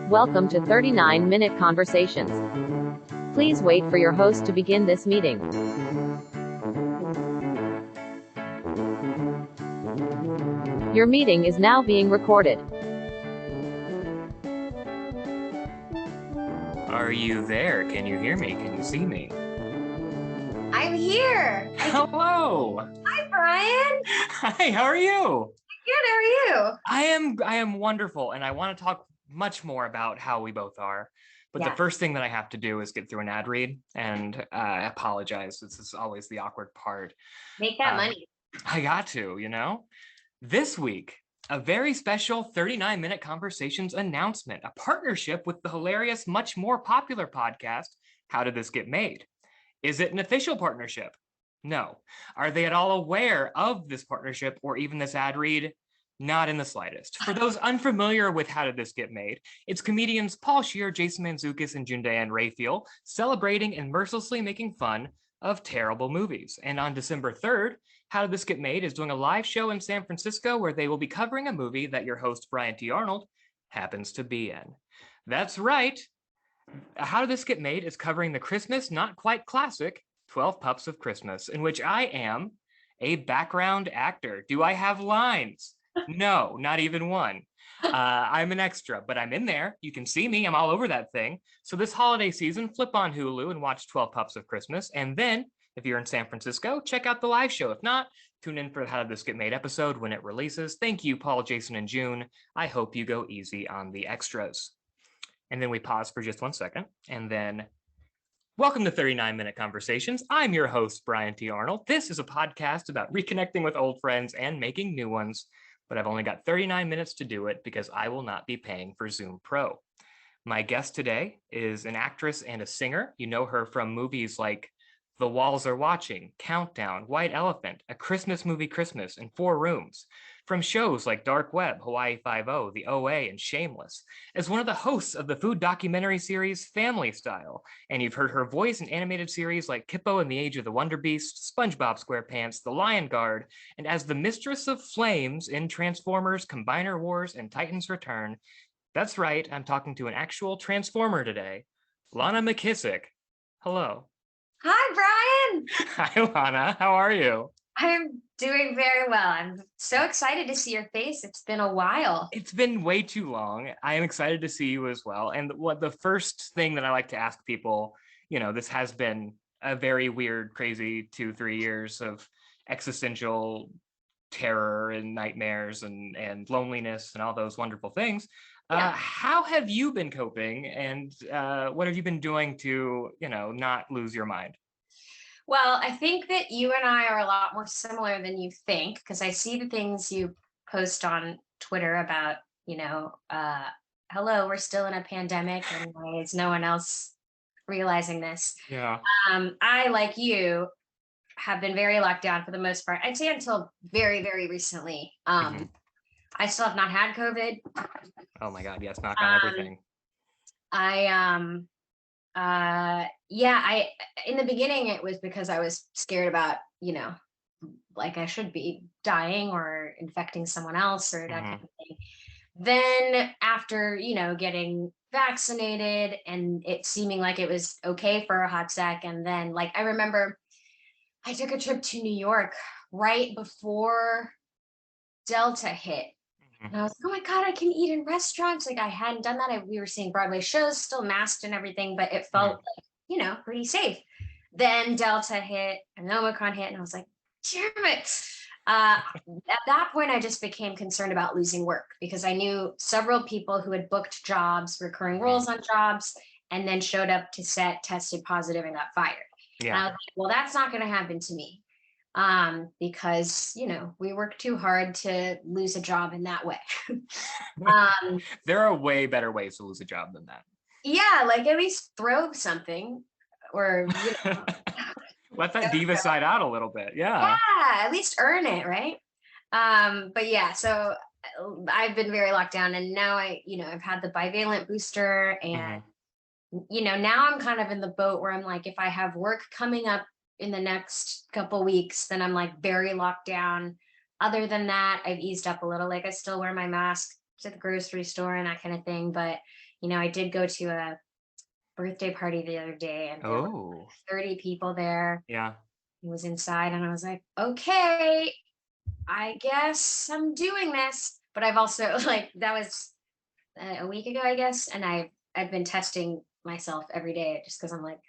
Welcome to 39-Minute Conversations. Please wait for your host to begin this meeting. Your meeting is now being recorded. Are you there? Can you hear me? Can you see me? I'm here. Hello. Hi, Brian. Hi, how are you? Good, how are you? I am wonderful, and I want to talk much more about how we both are. But Yeah. the first thing that I have to do is get through an ad read, and I apologize. This is always the awkward part. Make that money. I got to, This week, a very special 39-Minute Conversations announcement, a partnership with the hilarious, much more popular podcast, How Did This Get Made? Is it an official partnership? No. Are they at all aware of this partnership or even this ad read? Not in the slightest. For those unfamiliar with How Did This Get Made, it's comedians Paul Scheer, Jason Mantzoukas, and Jundayan Raphael celebrating and mercilessly making fun of terrible movies. And on December 3rd, How Did This Get Made is doing a live show in San Francisco where they will be covering a movie that your host, Brian T. Arnold, happens to be in. That's right. How Did This Get Made is covering the Christmas not quite classic 12 Pups of Christmas, in which I am a background actor. Do I have lines? No, not even one. I'm an extra, but I'm in there. You can see me. I'm all over that thing. So this holiday season, flip on Hulu and watch 12 Pups of Christmas. And then, if you're in San Francisco, check out the live show. If not, tune in for the How Did This Get Made episode when it releases. Thank you, Paul, Jason, and June. I hope you go easy on the extras. And then we pause for just 1 second. And then, welcome to 39-Minute Conversations. I'm your host, Brian T. Arnold. This is a podcast about reconnecting with old friends and making new ones. But I've only got 39 minutes to do it because I will not be paying for Zoom Pro. My guest today is an actress and a singer. You know her from movies like The Walls Are Watching, Countdown, White Elephant, A Christmas Movie Christmas, and Four Rooms. From shows like Dark Web, Hawaii Five-0, The OA, and Shameless. As one of the hosts of the food documentary series Family Style. And you've heard her voice in animated series like Kippo and the Age of the Wonder Beast, SpongeBob SquarePants, The Lion Guard, and as the Mistress of Flames in Transformers, Combiner Wars, and Titans Return. That's right, I'm talking to an actual Transformer today, Lana McKissack. Hello. Hi, Brian. Hi, Lana. How are you? I'm doing very well. I'm so excited to see your face. It's been a while. It's been way too long. I am excited to see you as well. And what the first thing that I like to ask people, this has been a very weird, crazy 2-3 years of existential terror and nightmares and loneliness and all those wonderful things. Yeah. How have you been coping, and what have you been doing to, not lose your mind? Well, I think that you and I are a lot more similar than you think, because I see the things you post on Twitter about, hello, we're still in a pandemic, and why is no one else realizing this? Yeah. I, like you, have been very locked down for the most part. I'd say until very, very recently. I still have not had COVID. Oh my God, yes, knock on everything. I in the beginning it was because I was scared about, like I should be dying or infecting someone else or that kind of thing. Then after, getting vaccinated and it seeming like it was okay for a hot sec, and then like I remember I took a trip to New York right before Delta hit. And I was like, oh my God, I can eat in restaurants. Like I hadn't done that. We were seeing Broadway shows, still masked and everything, but it felt like, pretty safe. Then Delta hit and Omicron hit, and I was like, damn it. At that point, I just became concerned about losing work because I knew several people who had booked jobs, recurring roles on jobs, and then showed up to set, tested positive, and got fired. Yeah. And I was like, well, that's not going to happen to me. Because, we work too hard to lose a job in that way. There are way better ways to lose a job than that. Yeah, like at least throw something or let that diva side out a little bit. Yeah, at least earn it, right? But yeah, so I've been very locked down, and now I've had the bivalent booster, and now I'm kind of in the boat where I'm like, if I have work coming up in the next couple weeks, then I'm like very locked down. Other than that, I've eased up a little. Like I still wear my mask to the grocery store and that kind of thing. But, I did go to a birthday party the other day and there were Oh, 30 people there. yeah. He was inside and I was like, okay, I guess I'm doing this. But I've also like, that was a week ago, I guess. And I've been testing myself every day just because I'm like,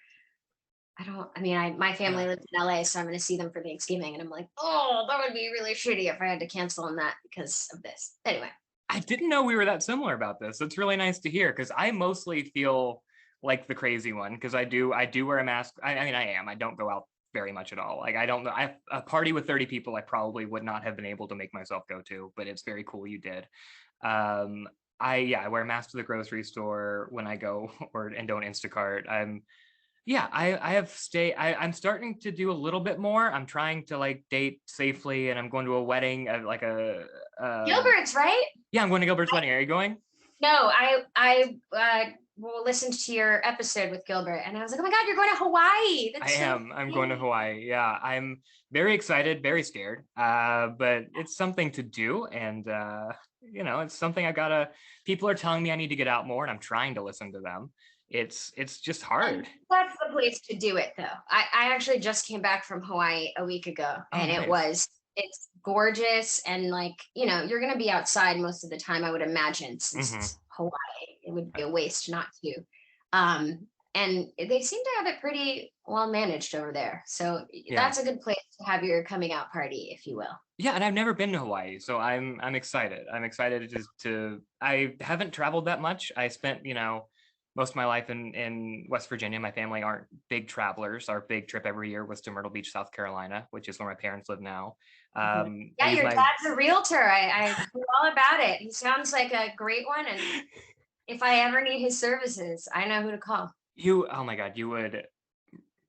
my family Yeah. lives in LA, so I'm going to see them for Thanksgiving. And I'm like, oh, that would be really shitty if I had to cancel on that because of this. Anyway. I didn't know we were that similar about this. It's really nice to hear because I mostly feel like the crazy one because I do wear a mask. I mean, I am. I don't go out very much at all. Like I don't know. A party with 30 people I probably would not have been able to make myself go to, but it's very cool you did. I wear a mask to the grocery store when I go and don't Instacart. I'm starting to do a little bit more. I'm trying to like date safely and I'm going to a wedding like Gilbert's, right? yeah, I'm going to Gilbert's wedding. Are you going? No, I listened to your episode with Gilbert and I was like, oh my God, you're going to Hawaii. I am. I'm going to Hawaii. Yeah, I'm very excited, very scared. But it's something to do. And, it's something people are telling me I need to get out more and I'm trying to listen to them. It's just hard. And that's the place to do it though. I actually just came back from Hawaii a week ago and Nice. it's gorgeous and like, you're going to be outside most of the time, I would imagine, since it's Hawaii. It would be a waste not to. And they seem to have it pretty well managed over there. So that's a good place to have your coming out party, if you will. Yeah, and I've never been to Hawaii, so I'm excited. I'm excited I haven't traveled that much. I spent, most of my life in West Virginia. My family aren't big travelers. Our big trip every year was to Myrtle Beach, South Carolina, which is where my parents live now. Yeah, your dad's a realtor. I know all about it. He sounds like a great one. And if I ever need his services, I know who to call. Oh my God, you would.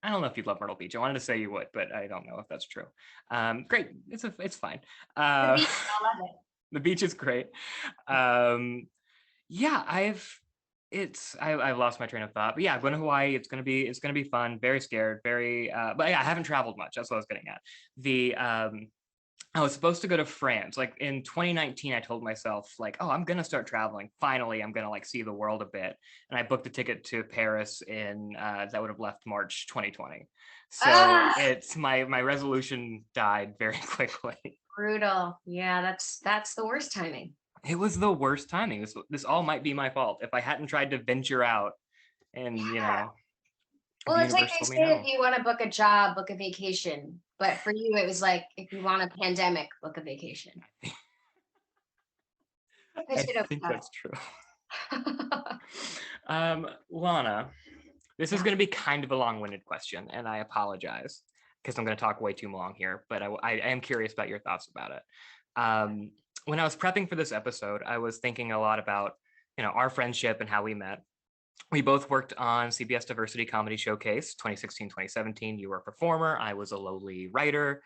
I don't know if you'd love Myrtle Beach. I wanted to say you would, but I don't know if that's true. Great. It's fine. The beach, I love it. The beach is great. Yeah, I've lost my train of thought, but yeah, I'm going to Hawaii. It's going to be fun. Very scared, but yeah, I haven't traveled much. That's what I was getting at. I was supposed to go to France. Like in 2019, I told myself like, oh, I'm going to start traveling. Finally, I'm going to like see the world a bit. And I booked a ticket to Paris that would have left March 2020. So it's my resolution died very quickly. Brutal. Yeah, that's the worst timing. It was the worst timing. This all might be my fault. If I hadn't tried to venture out and, Well, it's like they say if you want to book a job, book a vacation. But for you, it was like, if you want a pandemic, book a vacation. I think that's true. Lana, this is going to be kind of a long-winded question, and I apologize because I'm going to talk way too long here, but I am curious about your thoughts about it. When I was prepping for this episode, I was thinking a lot about, our friendship and how we met. We both worked on CBS Diversity Comedy Showcase 2016, 2017. You were a performer. I was a lowly writer.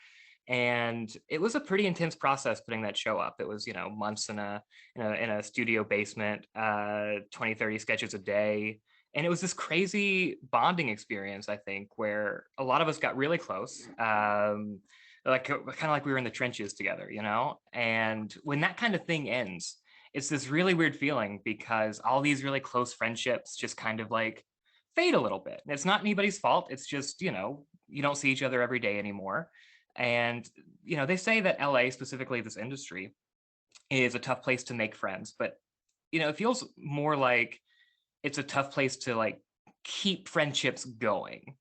And it was a pretty intense process putting that show up. It was, months in a studio basement, 20, 30 sketches a day. And it was this crazy bonding experience, I think, where a lot of us got really close. Like kind of like we were in the trenches together, And when that kind of thing ends, it's this really weird feeling because all these really close friendships just kind of like fade a little bit. And it's not anybody's fault. It's just, you don't see each other every day anymore. And, they say that LA, specifically this industry, is a tough place to make friends. But, it feels more like it's a tough place to like keep friendships going.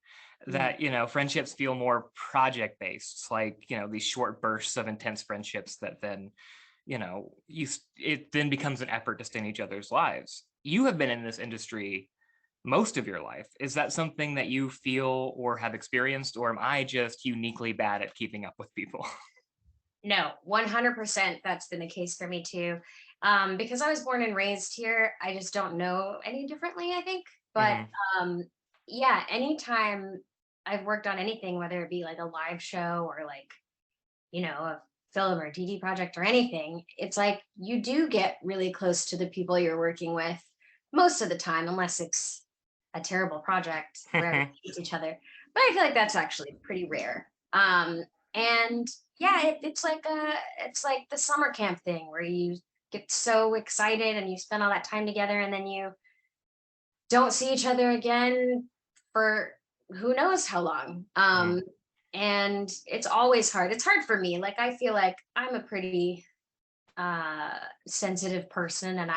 That, friendships feel more project based, like, these short bursts of intense friendships that then it then becomes an effort to stay in each other's lives. You have been in this industry most of your life. Is that something that you feel or have experienced, or am I just uniquely bad at keeping up with people? No, 100% that's been the case for me too. Because I was born and raised here, I just don't know any differently, I think. But yeah, anytime I've worked on anything, whether it be like a live show or like, a film or DD project or anything, it's like you do get really close to the people you're working with most of the time, unless it's a terrible project where we hate each other. But I feel like that's actually pretty rare. And yeah, it's like the summer camp thing where you get so excited and you spend all that time together, and then you don't see each other again for who knows how long. And it's always hard. It's hard for me. Like, I feel like I'm a pretty sensitive person, and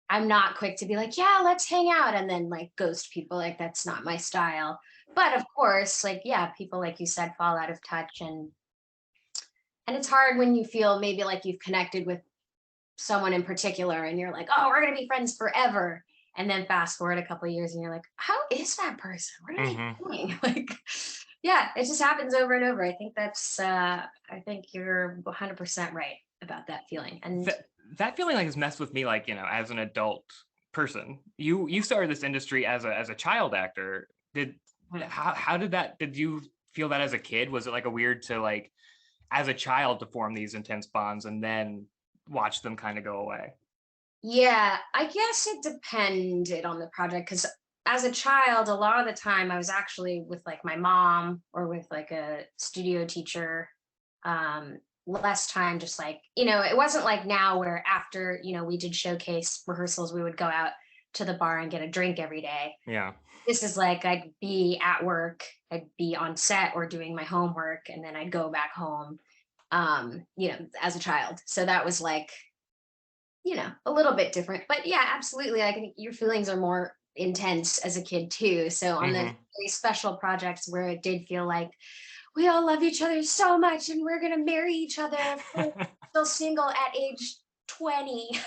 I'm not quick to be like, yeah, let's hang out, and then like ghost people. Like, that's not my style. But of course, like, yeah, people, like you said, fall out of touch, and it's hard when you feel maybe like you've connected with someone in particular and you're like, oh, we're gonna be friends forever. And then fast forward a couple of years and you're like, how is that person? What are they doing? Like, yeah, it just happens over and over. I think I think you're 100% right about that feeling. And that feeling like has messed with me, like, as an adult person. You started this industry as a child actor. How did you feel that as a kid? Was it like a weird to, like, as a child, to form these intense bonds and then watch them kind of go away? yeah, I guess it depended on the project, because as a child, a lot of the time I was actually with like my mom or with like a studio teacher. Less time, just like, it wasn't like now where after, we did showcase rehearsals, we would go out to the bar and get a drink every day. Yeah. This is like, I'd be at work, I'd be on set or doing my homework, and then I'd go back home, as a child. So that was like, a little bit different. But yeah, absolutely. I think your feelings are more intense as a kid too. So on the very special projects where it did feel like we all love each other so much and we're gonna marry each other if we're still single at age 20.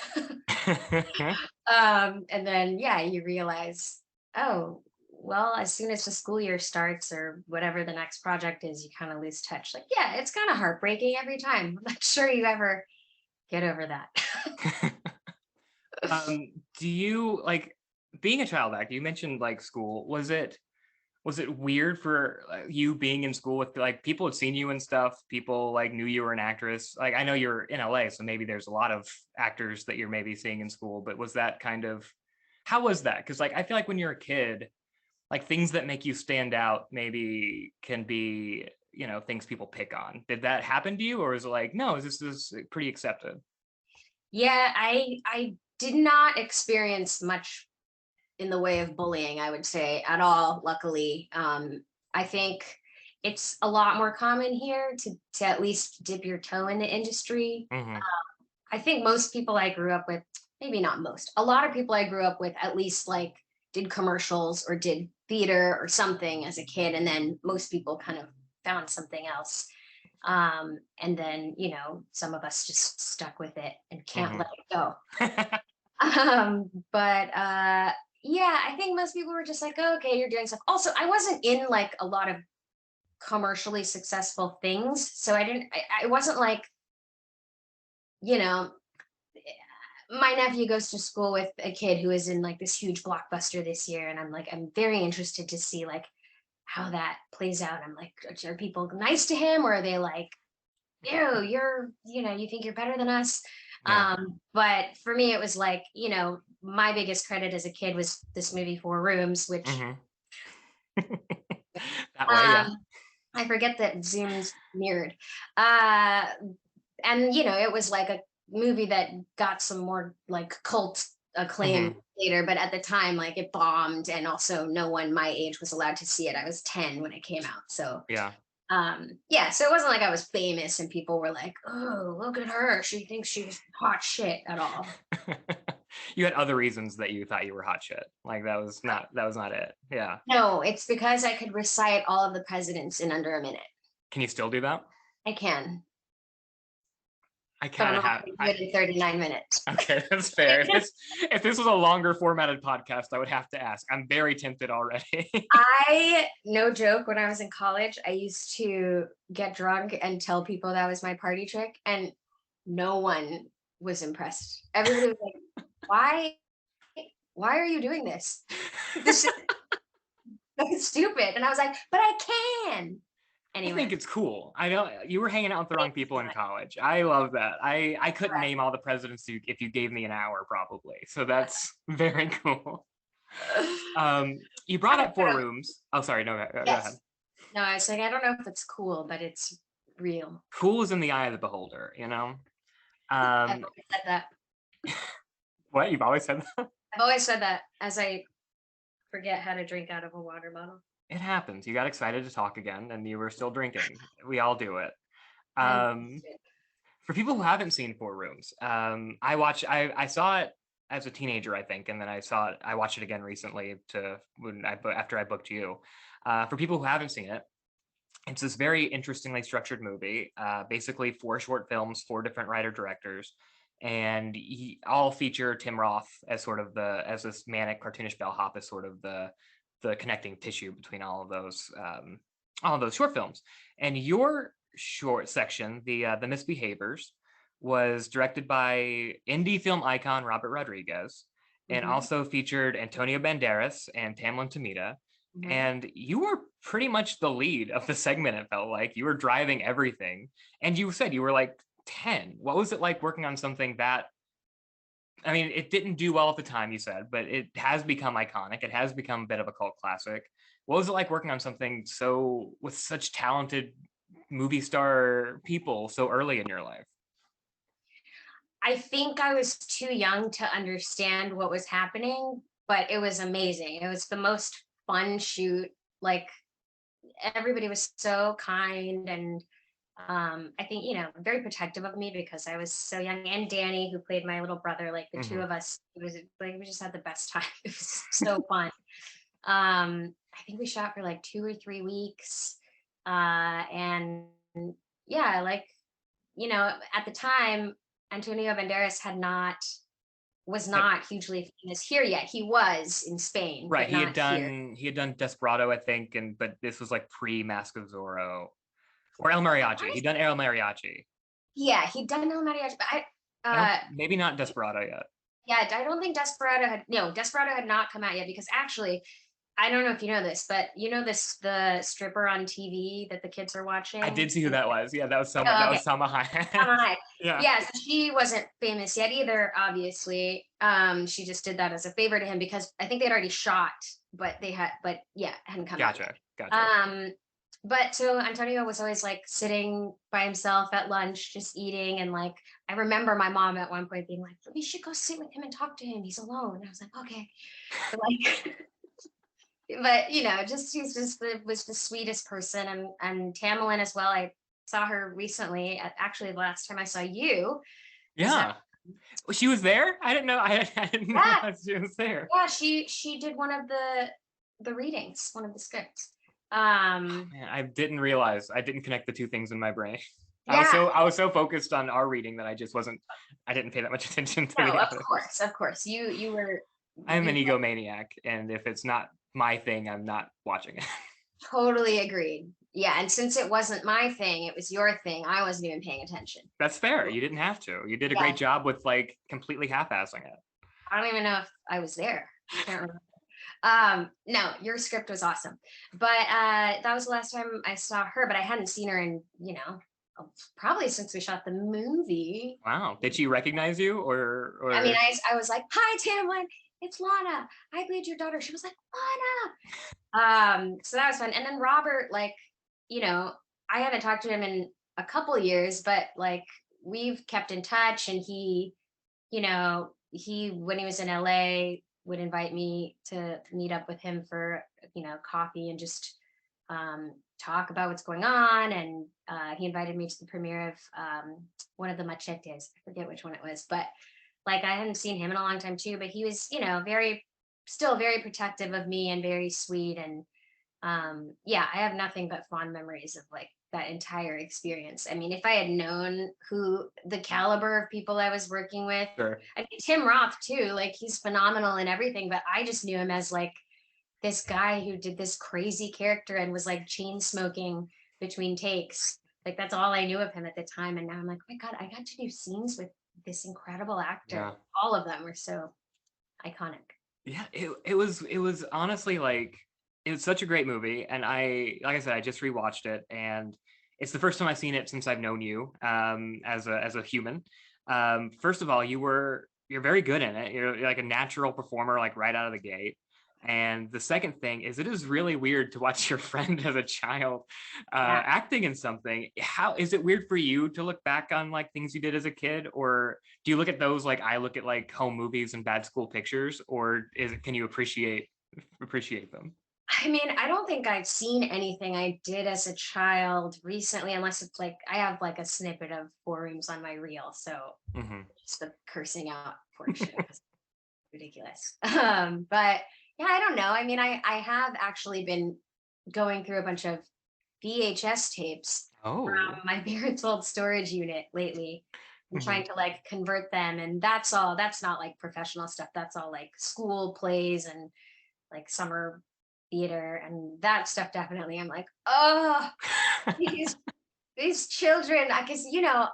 And then yeah, you realize, oh, well, as soon as the school year starts or whatever the next project is, you kind of lose touch. Like, yeah, it's kind of heartbreaking every time. I'm not sure you ever get over that. Do you, like, being a child actor, you mentioned like school, was it weird for you being in school with, like, people had seen you and stuff, people like knew you were an actress? Like, I know you're in LA, so maybe there's a lot of actors that you're maybe seeing in school, but was that kind of, how was that? Because, like, I feel like when you're a kid, like, things that make you stand out maybe can be, things people pick on. Did that happen to you, or is it like, no, this is pretty accepted? Yeah, I did not experience much in the way of bullying, I would say, at all, luckily. I think it's a lot more common here to at least dip your toe in the industry. I think most people I grew up with, maybe not most, a lot of people I grew up with at least like did commercials or did theater or something as a kid, and then most people kind of found something else. And then, some of us just stuck with it and can't let it go. But yeah, I think most people were just like, oh, okay, you're doing stuff. Also, I wasn't in like a lot of commercially successful things. So I wasn't like, my nephew goes to school with a kid who is in like this huge blockbuster this year. And I'm very interested to see like how that plays out. I'm like, are people nice to him, or are they like, ew, you think you're better than us? Yeah. But for me, it was like, my biggest credit as a kid was this movie Four Rooms, which That way, yeah. I forget that Zoom's mirrored. And it was like a movie that got some more like cult acclaim later, but at the time, like, it bombed, and also no one my age was allowed to see it. I was 10 when it came out. So Yeah. yeah, so it wasn't like I was famous and people were like, oh, look at her, she thinks she's hot shit, at all. You had other reasons that you thought you were hot shit. Like, that was not it. Yeah. No, it's because I could recite all of the presidents in under a minute. Can you still do that? I can. I kind of have it in 39 minutes. Okay, that's fair. If this was a longer formatted podcast, I would have to ask. I'm very tempted already. No joke, when I was in college, I used to get drunk and tell people that was my party trick, and no one was impressed. Everybody was like, why are you doing this? This is stupid. And I was like, but I can. Anyway. I think it's cool. I know you were hanging out with the wrong people in college. I love that. I couldn't name all the presidents if you gave me an hour, probably. So that's very cool. You brought up Four Rooms. Oh, sorry. No, go ahead. No, I was like, I don't know if it's cool, but it's real. Cool is in the eye of the beholder, you know? I've always said that. What? You've always said that? I've always said that as I forget how to drink out of a water bottle. It happens. You got excited to talk again and you were still drinking. We all do it. For people who haven't seen Four Rooms, I saw it as a teenager, I think, and then I watched it again recently after I booked you. For people who haven't seen it, it's this very interestingly structured movie, basically 4 short films, 4 different writer-directors, and all feature Tim Roth as sort of as this manic cartoonish bellhop as sort of the connecting tissue between all of those short films. And your short section, the Misbehaviors, was directed by indie film icon Robert Rodriguez, and also featured Antonio Banderas and Tamlyn Tomita. And you were pretty much the lead of the segment. It felt like you were driving everything, and you said you were like 10. What was it like working on something that, I mean, it didn't do well at the time, you said, but it has become iconic. It has become a bit of a cult classic. What was it like working on something with such talented movie star people so early in your life? I think I was too young to understand what was happening, but it was amazing. It was the most fun shoot. Like, everybody was so kind, and I think, very protective of me because I was so young. And Danny, who played my little brother, like the two of us, it was like we just had the best time. It was so fun. I think we shot for like 2 or 3 weeks, and yeah, like, at the time, Antonio Banderas was not hugely famous here yet. He was in Spain, right? He had done Desperado, I think, but this was like pre Mask of Zorro, or El Mariachi. He'd done El Mariachi. Yeah, he'd done El Mariachi, but maybe not Desperado yet. Yeah, I don't think Desperado had not come out yet, because actually, I don't know if you know this, but the stripper on TV that the kids are watching? I did see who that was. Yeah, that was Selma. That was Selma Hayek. Selma Hayek. Yeah. So she wasn't famous yet either, obviously. She just did that as a favor to him because I think they'd already shot, but hadn't come out. Gotcha. But so Antonio was always like sitting by himself at lunch, just eating. And like, I remember my mom at one point being like, we should go sit with him and talk to him. He's alone. And I was like, okay. But like, but he was the sweetest person. And Tamlyn as well. I saw her recently, actually the last time I saw you. Yeah. She was there? I didn't know. I didn't know she was there. Yeah, she did one of the readings, one of the scripts. Man, I didn't realize. I didn't connect the two things in my brain. Yeah. I was so focused on our reading that I didn't pay that much attention to of course. You were. I'm an egomaniac, and if it's not my thing, I'm not watching it. Totally agreed. Yeah, and since it wasn't my thing, it was your thing, I wasn't even paying attention. That's fair. You didn't have to. You did a great job with like completely half-assing it. I don't even know if I was there. I can't remember. No, your script was awesome. But that was the last time I saw her, but I hadn't seen her in, probably since we shot the movie. Wow. Did she recognize you or I mean, I was like, hi, Tamlyn, it's Lana. I played your daughter. She was like, Lana. So that was fun. And then Robert, like, I haven't talked to him in a couple years, but like we've kept in touch, and he, when he was in LA, would invite me to meet up with him for, coffee and just talk about what's going on. And he invited me to the premiere of one of the Machetes. I forget which one it was, but like I hadn't seen him in a long time too, but he was, still very protective of me and very sweet. And I have nothing but fond memories of like that entire experience. I mean, if I had known who the caliber of people I was working with, sure. I mean, Tim Roth too, like he's phenomenal and everything, but I just knew him as like this guy who did this crazy character and was like chain smoking between takes. Like that's all I knew of him at the time. And now I'm like, oh my God, I got to do scenes with this incredible actor. Yeah. All of them were so iconic. Yeah, it was honestly like, it was such a great movie. And like I said, I just rewatched it, and it's the first time I've seen it since I've known you as a human. First of all, you're very good in it. You're like a natural performer, like right out of the gate. And the second thing is, it is really weird to watch your friend as a child Yeah. acting in something. How is it weird for you to look back on like things you did as a kid, or do you look at those like I look at like home movies and bad school pictures, or can you appreciate them? I mean, I don't think I've seen anything I did as a child recently, unless it's like I have like a snippet of Four Rooms on my reel. So Mm-hmm. just the cursing out portion is ridiculous. But yeah, I don't know. I mean, I have actually been going through a bunch of VHS tapes from Oh. my parents' old storage unit lately. I'm Mm-hmm. trying to like convert them, and that's not like professional stuff. That's all like school plays and like summer theater, and that stuff definitely I'm like, oh, these these children, I guess,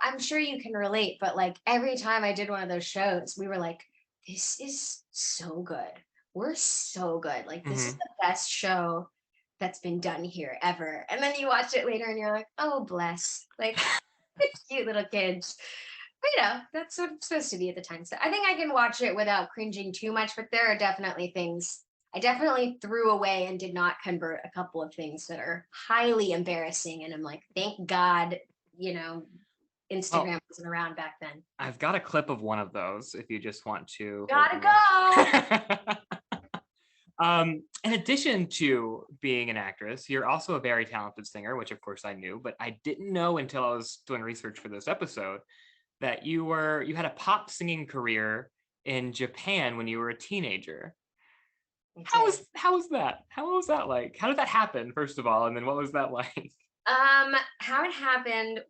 I'm sure you can relate, but like every time I did one of those shows, we were like, this is so good. We're so good. Like this is Mm-hmm. the best show that's been done here ever. And then you watch it later and you're like, oh bless. Like it's cute little kids. But that's what it's supposed to be at the time. So I think I can watch it without cringing too much, but there are definitely things I definitely threw away and did not convert a couple of things that are highly embarrassing. And I'm like, thank God, you know, Well, Instagram wasn't around back then. I've got a clip of one of those if you just want to hold Gotta on. go. In addition to being an actress, you're also a very talented singer, which of course I knew, but I didn't know until I was doing research for this episode that you had a pop singing career in Japan when you were a teenager. How was that? How was that like? How did that happen, first of all, and then what was that like? How it happened,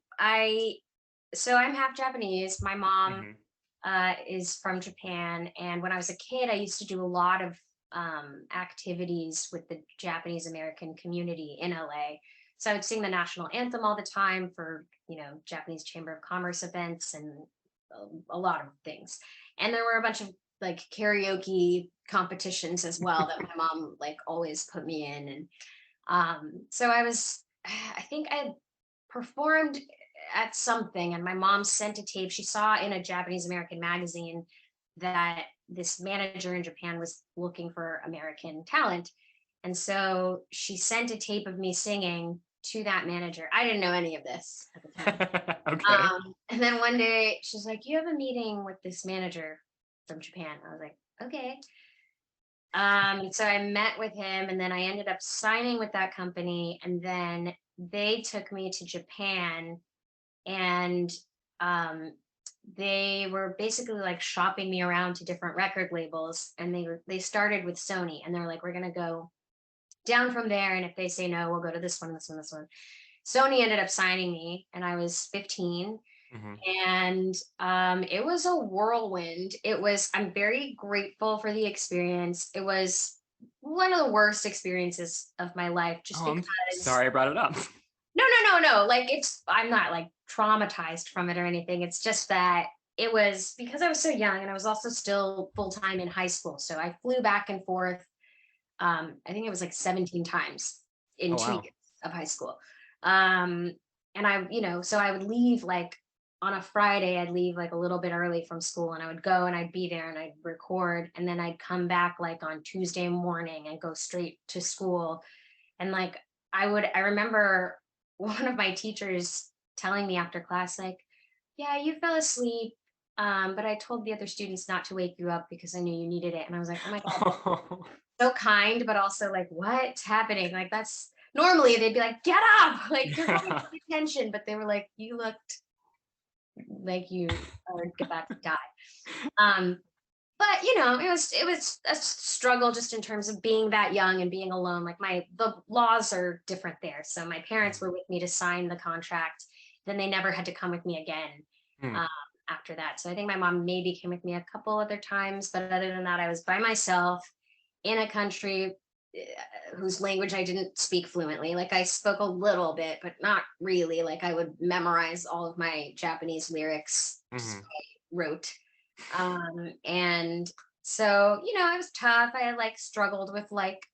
so I'm half Japanese. My mom Mm-hmm. is from Japan, and when I was a kid, I used to do a lot of activities with the Japanese American community in LA. So I would sing the national anthem all the time for Japanese Chamber of Commerce events and a lot of things. And there were a bunch of like karaoke competitions as well that my mom like always put me in. And so I think I had performed at something, and my mom sent a tape. She saw in a Japanese American magazine that this manager in Japan was looking for American talent. And so she sent a tape of me singing to that manager. I didn't know any of this at the time. Okay. And then one day she's like, you have a meeting with this manager from Japan. I was like, okay. So I met with him, and then I ended up signing with that company, and then they took me to Japan, and they were basically like shopping me around to different record labels, and they started with Sony, and they're like, we're gonna go down from there, and if they say no, we'll go to this one, this one, this one. Sony ended up signing me, and I was 15. Mm-hmm. And it was a whirlwind. I'm very grateful for the experience. It was one of the worst experiences of my life, just Oh, I'm because sorry I brought it up. no. Like I'm not like traumatized from it or anything. It's just that it was because I was so young, and I was also still full-time in high school. So I flew back and forth. I think it was like 17 times in Oh, two wow. years of high school. Um, and so I would leave like on a Friday, I'd leave like a little bit early from school, and I would go and I'd be there and I'd record, and then I'd come back like on Tuesday morning and go straight to school. And like I remember one of my teachers telling me after class, like, yeah, you fell asleep. But I told the other students not to wake you up because I knew you needed it. And I was like, oh my God, so kind, but also like, what's happening? Like that's normally they'd be like, get up, like you're going to pay attention. But they were like, you looked like you are about to die. But it was a struggle just in terms of being that young and being alone. Like the laws are different there. So my parents were with me to sign the contract. Then they never had to come with me again Hmm. um, after that. So I think my mom maybe came with me a couple other times, but other than that, I was by myself in a country whose language I didn't speak fluently. Like I spoke a little bit, but not really. Like I would memorize all of my Japanese lyrics just Mhm. rote. And so, it was tough. I had like struggled with like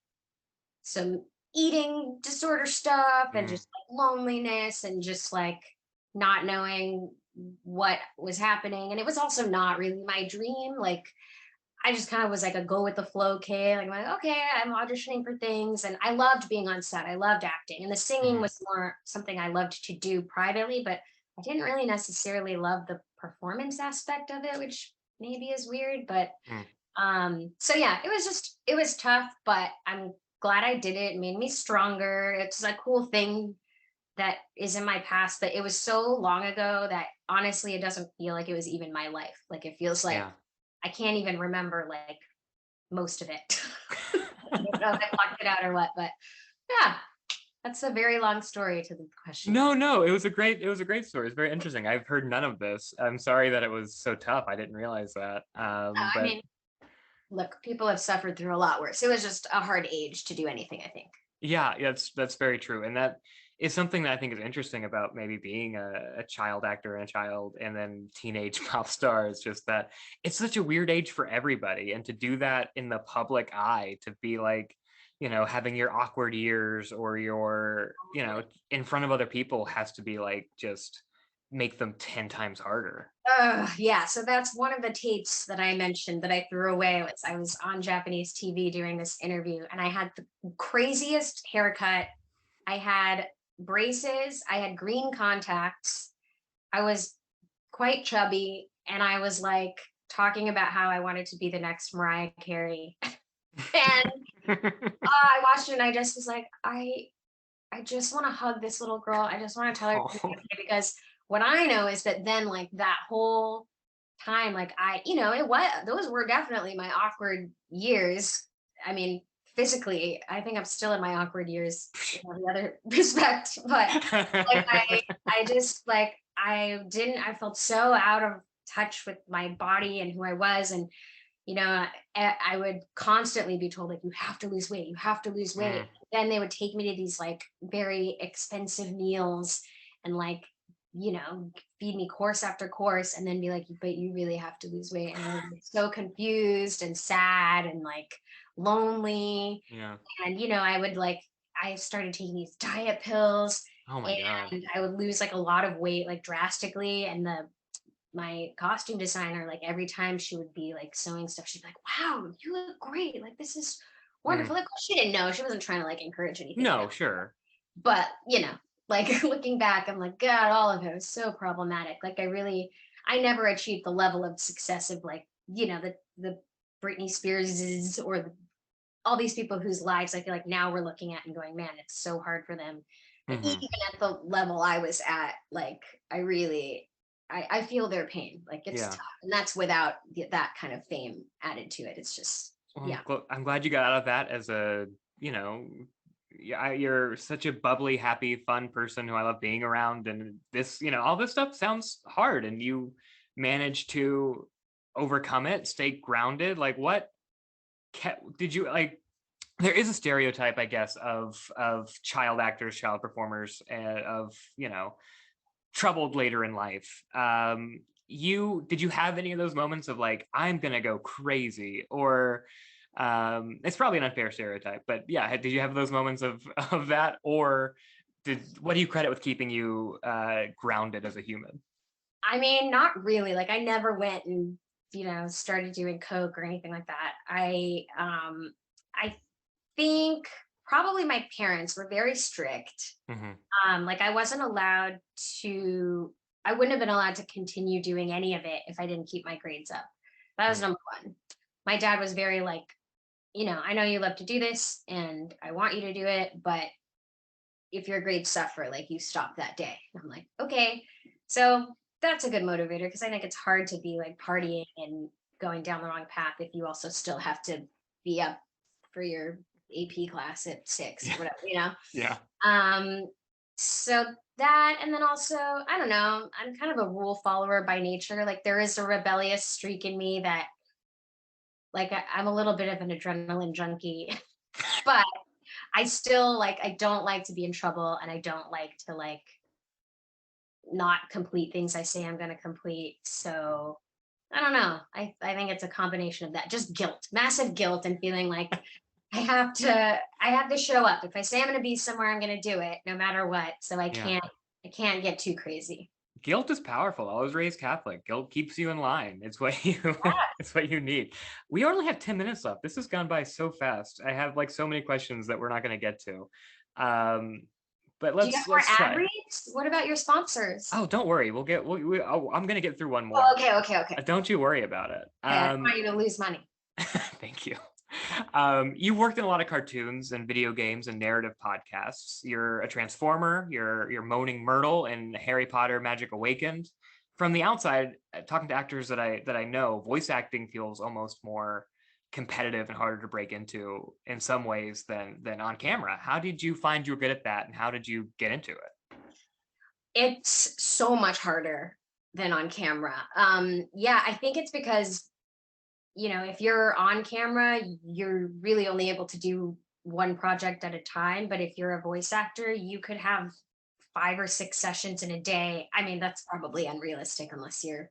some eating disorder stuff and Mhm. just like loneliness and just like not knowing what was happening. And it was also not really my dream. Like I just kind of was like a go with the flow kid. Like, I'm like, okay, I'm auditioning for things. And I loved being on set. I loved acting. And the singing Mhm. was more something I loved to do privately, but I didn't really necessarily love the performance aspect of it, which maybe is weird. But Mm. so yeah, it was tough, but I'm glad I did it. It made me stronger. It's a cool thing that is in my past, that it was so long ago that honestly it doesn't feel like it was even my life. Like it feels like Yeah. I can't even remember like most of it. I don't know if I blocked it out or what, but yeah, that's a very long story to the question. No, it was a great story. It's very interesting. I've heard none of this. I'm sorry that it was so tough. I didn't realize that. I But mean, look, people have suffered through a lot worse. It was just a hard age to do anything, I think. yeah, that's very true. And that is something that I think is interesting about maybe being a child actor and a child and then teenage pop star. It's just that it's such a weird age for everybody. And to do that in the public eye, to be like, having your awkward years or your, in front of other people has to be like just make them 10 times harder. Yeah, so that's one of the tapes that I mentioned that I threw away. I was on Japanese TV doing this interview, and I had the craziest haircut. I had braces, I had green contacts, I was quite chubby, and I was like talking about how I wanted to be the next Mariah Carey. And I watched it and I just was like, I just want to hug this little girl. I just want to tell her to be Oh, okay, because what I know is that then like that whole time, like those were definitely my awkward years. I mean, physically, I think I'm still in my awkward years in every other respect, but like I just like I felt so out of touch with my body and who I was. And I would constantly be told like, you have to lose weight, you have to lose weight. Mm, Then they would take me to these like very expensive meals and like, feed me course after course and then be like, but you really have to lose weight. And I was like, so confused and sad and like lonely. yeah. And I started taking these diet pills, Oh my God. and I would lose like a lot of weight like drastically. And my costume designer, like every time she would be like sewing stuff, she'd be like, wow, you look great, like this is Mm. wonderful. Like she didn't know, she wasn't trying to like encourage anything, No, sure. but like looking back, I'm like, god, all of it was so problematic. Like I never achieved the level of success of like the Britney Spearses or all these people whose lives I feel like now we're looking at and going, man, it's so hard for them. But Hmm. even at the level I was at, like I feel their pain. Like it's Yeah. tough. And that's without that kind of fame added to it. It's just, Well, yeah. I'm glad you got out of that as you know, yeah, you're such a bubbly, happy, fun person who I love being around. And this, all this stuff sounds hard, and you managed to overcome it, stay grounded. Like, what did you like? There is a stereotype, I guess, of child actors, child performers, of troubled later in life. Did you have any of those moments of like, I'm gonna go crazy, or it's probably an unfair stereotype, but yeah, did you have those moments of that, or what do you credit with keeping you grounded as a human? I mean, not really. Like I never went and, started doing coke or anything like that. I think probably my parents were very strict. Hmm. Like I wouldn't have been allowed to continue doing any of it if I didn't keep my grades up. That was number one. My dad was very like, I know you love to do this and I want you to do it, but if your grades suffer, like you stop that day. And I'm like, okay. So that's a good motivator, because I think it's hard to be like partying and going down the wrong path if you also still have to be up for your AP class at 6 or whatever. Yeah. So that, and then also, I don't know, I'm kind of a rule follower by nature. Like there is a rebellious streak in me that like I'm a little bit of an adrenaline junkie, but I still like I don't like to be in trouble, and I don't like to like not complete things I say I'm going to complete. So I don't know. I think it's a combination of that, just guilt, massive guilt, and feeling like I have to show up. If I say I'm going to be somewhere, I'm going to do it no matter what. So I Yeah. can't get too crazy. Guilt is powerful. I was raised Catholic. Guilt keeps you in line. It's what you it's what you need. We only have 10 minutes left. This has gone by so fast. I have like so many questions that we're not going to get to. But Do you have more let's ad try. reads? What about your sponsors? Oh, don't worry. I'm going to get through one more. Oh, okay. Don't you worry about it. I don't want you to lose money. Thank you. You worked in a lot of cartoons and video games and narrative podcasts. You're a Transformer. You're Moaning Myrtle in Harry Potter Magic Awakened. From the outside, talking to actors that I know, voice acting feels almost more competitive and harder to break into in some ways than on camera. How did you find you were good at that, and how did you get into it? It's so much harder than on camera. Yeah, I think it's because, if you're on camera, you're really only able to do one project at a time. But if you're a voice actor, you could have 5 or 6 sessions in a day. I mean, that's probably unrealistic unless you're,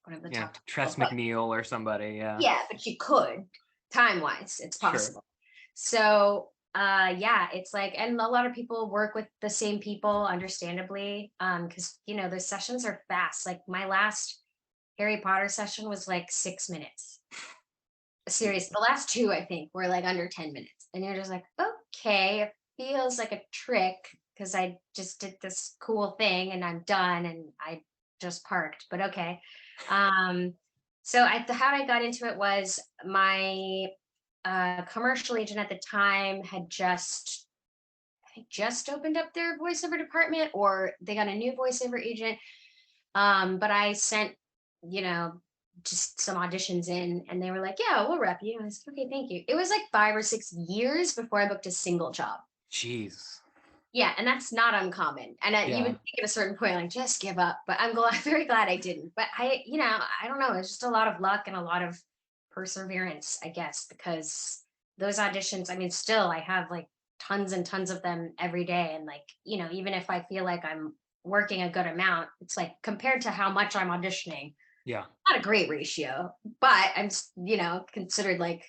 one of the top. Tress McNeil or somebody. Yeah, but you could, time-wise, it's possible. Sure. So yeah, it's like, and a lot of people work with the same people, understandably, because those sessions are fast. Like my last Harry Potter session was like 6 minutes. Serious. The last 2, I think, were like under 10 minutes. And you're just like, okay, it feels like a trick because I just did this cool thing and I'm done and I just parked, but okay. So how I got into it was my commercial agent at the time had just opened up their voiceover department, or they got a new voiceover agent. But I sent, just some auditions in, and they were like, yeah, we'll rep you. And I was like, okay, thank you. It was like 5 or 6 years before I booked a single job. Jeez. Yeah, and that's not uncommon. And you would think at a certain point, like, just give up. But I'm very glad I didn't. But I don't know. It's just a lot of luck and a lot of perseverance, I guess, because those auditions, I mean, still, I have like tons and tons of them every day. And like, even if I feel like I'm working a good amount, it's like compared to how much I'm auditioning, not a great ratio, but I'm, considered like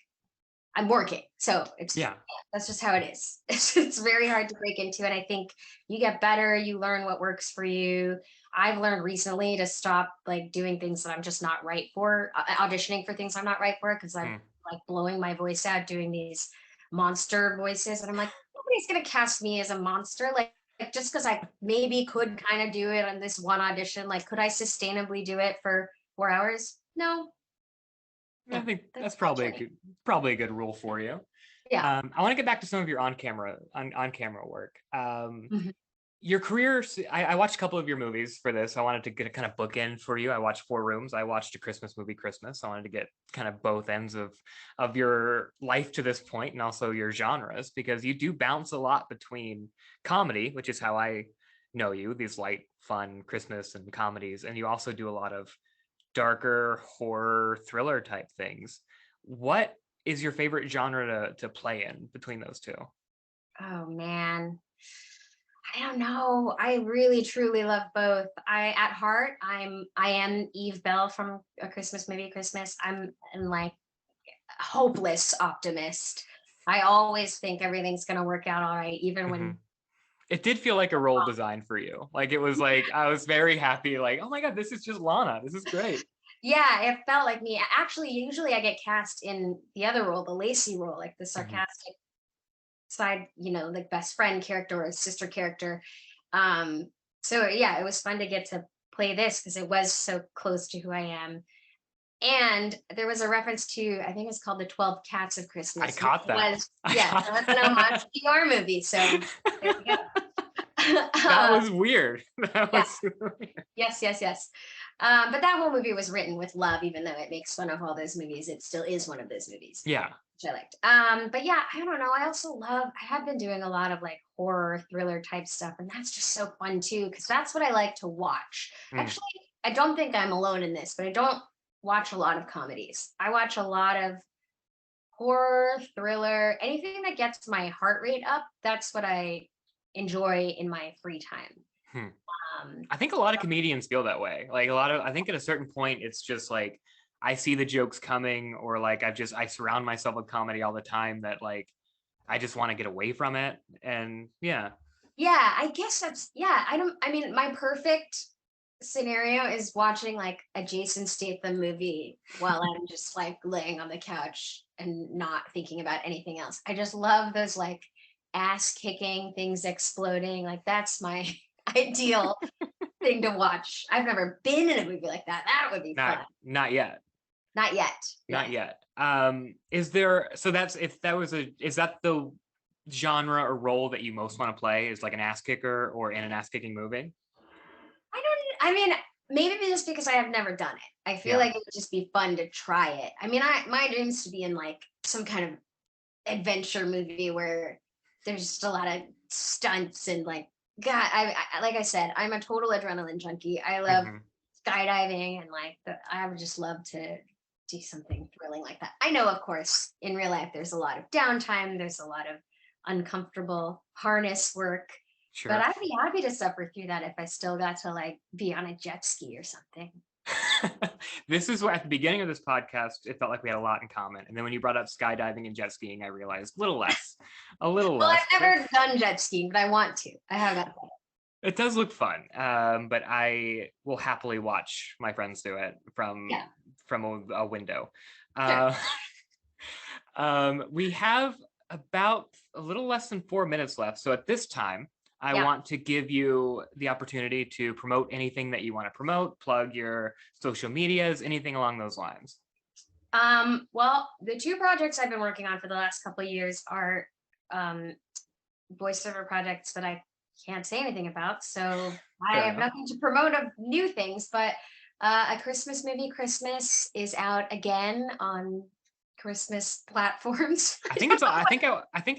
I'm working. So it's, that's just how it is. It's very hard to break into. And I think you get better, you learn what works for you. I've learned recently to stop like doing things that I'm just not right for, auditioning for things I'm not right for, because I'm like blowing my voice out doing these monster voices. And I'm like, nobody's going to cast me as a monster. Like just because I maybe could kind of do it on this one audition, like could I sustainably do it for 4 hours? No. I think that's probably a good rule for you. Yeah. I want to get back to some of your on camera work. Your career. I watched a couple of your movies for this. I wanted to get a kind of bookend for you. I watched 4 Rooms. I watched a Christmas movie, Christmas. I wanted to get kind of both ends of your life to this point, and also your genres, because you do bounce a lot between comedy, which is how I know you, these light, fun Christmas and comedies, and you also do a lot of darker horror thriller type things. What is your favorite genre to play in between those two? Oh man, I don't know. I really truly love both. At heart, I am Eve Bell from A Christmas Movie, Christmas. I'm like hopeless optimist. I always think everything's gonna work out all right, even when it did feel like a role design for you. Like it was like, I was very happy, like, oh my God, this is just Lana. This is great. Yeah, it felt like me. Actually, usually I get cast in the other role, the Lacey role, like the sarcastic side, like best friend character or sister character. So yeah, it was fun to get to play this because it was so close to who I am. And there was a reference to, I think it's called The 12 Cats of Christmas. I caught that. That's an homage to your movie. So there we go. That was weird. That was weird. Yes. But that whole movie was written with love, even though it makes fun of all those movies. It still is one of those movies. Yeah. Which I liked. But yeah, I don't know. I also I have been doing a lot of like horror thriller type stuff. And that's just so fun too, because that's what I like to watch. Actually, I don't think I'm alone in this, but I don't watch a lot of comedies. I watch a lot of horror, thriller, anything that gets my heart rate up. That's what I enjoy in my free time. I think a lot of comedians feel that way. Like I think at a certain point, it's just like, I see the jokes coming, or like I surround myself with comedy all the time that like, I just want to get away from it. And yeah. Yeah, I guess that's, yeah, I mean, my perfect scenario is watching like a Jason Statham movie while I'm just like laying on the couch and not thinking about anything else. I just love those like ass kicking things exploding. Like that's my ideal thing to watch. I've never been in a movie like that. That would be fun. Not yet. Not yet. Not yet. Is there, so that's, if that was is that the genre or role that you most want to play, is like an ass kicker or in an ass kicking movie? I mean, maybe just because I have never done it. I feel like it would just be fun to try it. I mean, my dream is to be in like some kind of adventure movie where there's just a lot of stunts and like, God, I like I said, I'm a total adrenaline junkie. I love skydiving and like I would just love to do something thrilling like that. I know, of course, in real life, there's a lot of downtime. There's a lot of uncomfortable harness work. Sure. But I'd be happy to suffer through that if I still got to like be on a jet ski or something. This is where at the beginning of this podcast, it felt like we had a lot in common. And then when you brought up skydiving and jet skiing, I realized a little less. Well, I've never done jet skiing, but I want to. I have that. It does look fun, but I will happily watch my friends do it from a window. Sure. We have about a little less than 4 minutes left. So at this time, I want to give you the opportunity to promote anything that you want to promote, plug your social medias, anything along those lines. Well, the two projects I've been working on for the last couple of years are voiceover projects that I can't say anything about. So I have nothing to promote of new things, but a Christmas movie, Christmas, is out again on Christmas platforms. I think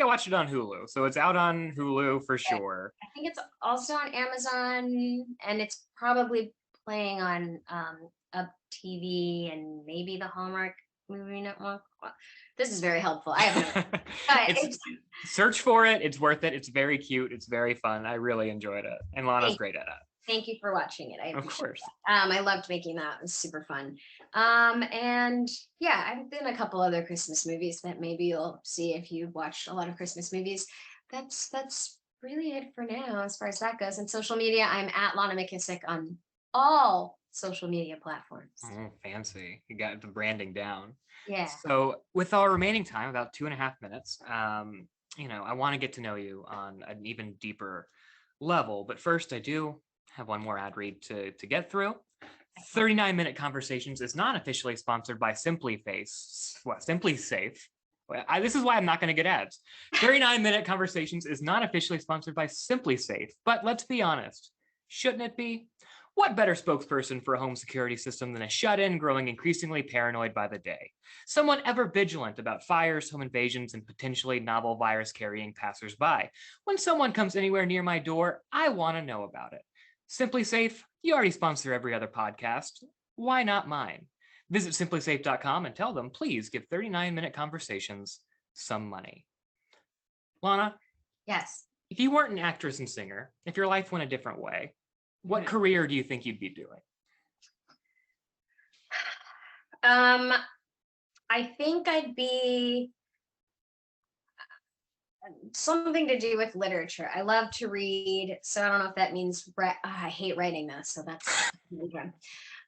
I watched it on Hulu, so it's out on Hulu for sure. I think it's also on Amazon, and it's probably playing on Up TV and maybe the Hallmark Movie Network. This is very helpful. I have no. Search for it. It's worth it. It's very cute. It's very fun. I really enjoyed it, and Lana's great at it. Thank you for watching it. Of course. I loved making that. It was super fun. And yeah, I've done a couple other Christmas movies that maybe you'll see if you watch a lot of Christmas movies. That's really it for now as far as that goes. And social media, I'm at Lana McKissack on all social media platforms. Oh, fancy. You got the branding down. Yeah. So with our remaining time, about 2.5 minutes, I want to get to know you on an even deeper level. But first, I do have one more ad read to get through. 39-Minute Conversations is not officially sponsored by Simply Safe. This is why I'm not going to get ads. 39-Minute Conversations is not officially sponsored by Simply Safe, but let's be honest, shouldn't it be? What better spokesperson for a home security system than a shut-in growing increasingly paranoid by the day? Someone ever vigilant about fires, home invasions, and potentially novel virus-carrying passersby. When someone comes anywhere near my door, I want to know about it. Simply Safe, you already sponsor every other podcast. Why not mine? Visit simplysafe.com and tell them, please give 39-Minute Conversations some money. Lana? Yes. If you weren't an actress and singer, if your life went a different way, what career do you think you'd be doing? I think I'd be something to do with literature. I love to read, so I don't know if that means I hate writing though, so that's I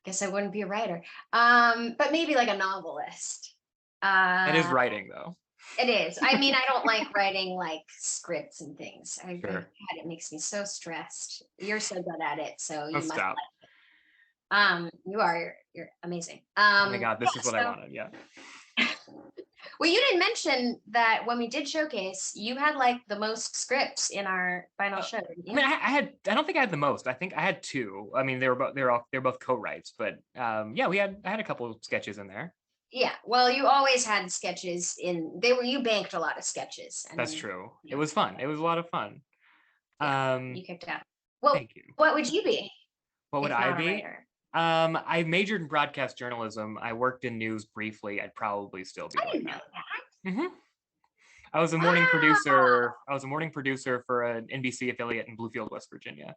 guess I wouldn't be a writer. But maybe like a novelist. It is writing though. It is. I mean, I don't like writing like scripts and things. God, it makes me so stressed. You're so good at it, so you must like it. You're amazing. Oh my God, this is what I wanted. Yeah. Well, you didn't mention that when we did showcase, you had like the most scripts in our final show. I mean, I don't think I had the most. I think I had 2. I mean, they were both co-writes, but I had a couple of sketches in there. Yeah, well, you always had sketches you banked a lot of sketches. That's true. It was fun. It was a lot of fun. You kicked out. Well, thank you. What would you be? What would I be? I majored in broadcast journalism. I worked in news briefly. I'd probably still be doing that. Mm-hmm. I was a morning producer. I was a morning producer for an NBC affiliate in Bluefield, West Virginia.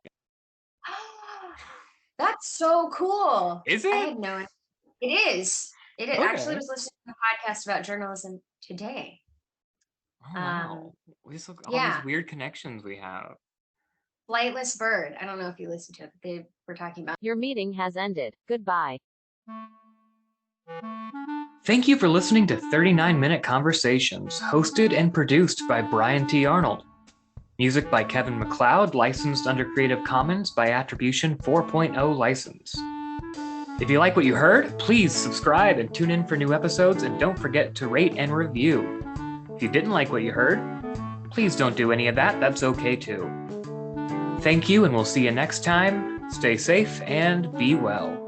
That's so cool. Is it? I had no idea. It is. It is. Okay. Actually, I was listening to a podcast about journalism today. Oh, wow. All these weird connections we have. Flightless Bird. I don't know if you listened to it, but they were talking about. Your meeting has ended. Goodbye. Thank you for listening to 39-Minute Conversations, hosted and produced by Brian T. Arnold. Music by Kevin MacLeod, licensed under Creative Commons by Attribution 4.0 license. If you like what you heard, please subscribe and tune in for new episodes, and don't forget to rate and review. If you didn't like what you heard, please don't do any of that. That's okay too. Thank you, and we'll see you next time. Stay safe and be well.